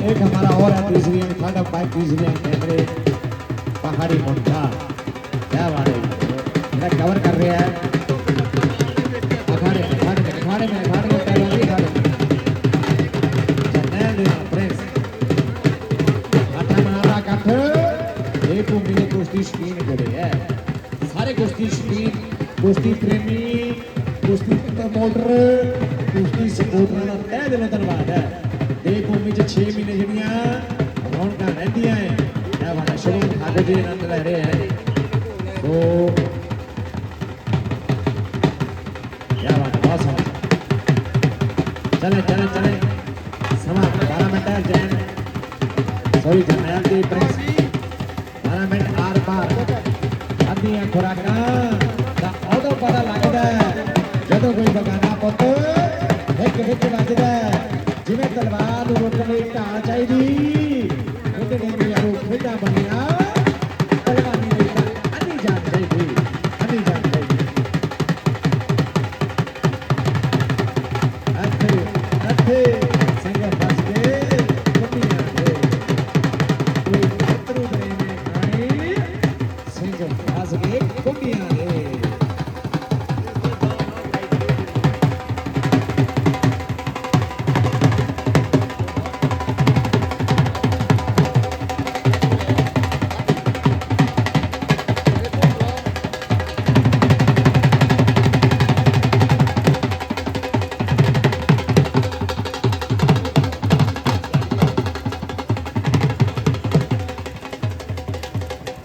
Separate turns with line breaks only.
एक हमारा और है तीसरी थर्ड ऑफ फाइव तीसरी कैमरे पहाड़ी मुंडा क्या बात है मेरा कवर कर रहे हैं अखाड़े में पहलवानी अखाड़े में जर्नल देना प्रेस आटा मारा कट एक उम्मीद कुश्ती शकीन खड़े है सारे कुश्ती शकीन कुश्ती प्रेमी कुश्ती प्रमोटर कुश्ती सपोर्टर का तह दिलों धन्यवाद है देव भूमि 6 महीने जड़ियां रौनक रहंदियां है मैं वाला शुरू ठाकुर जी आनंद ले रहे हैं तो क्या बात है बहुत समय चले समा 12 मिनट है जैन सॉरी जर्नल दी प्रेस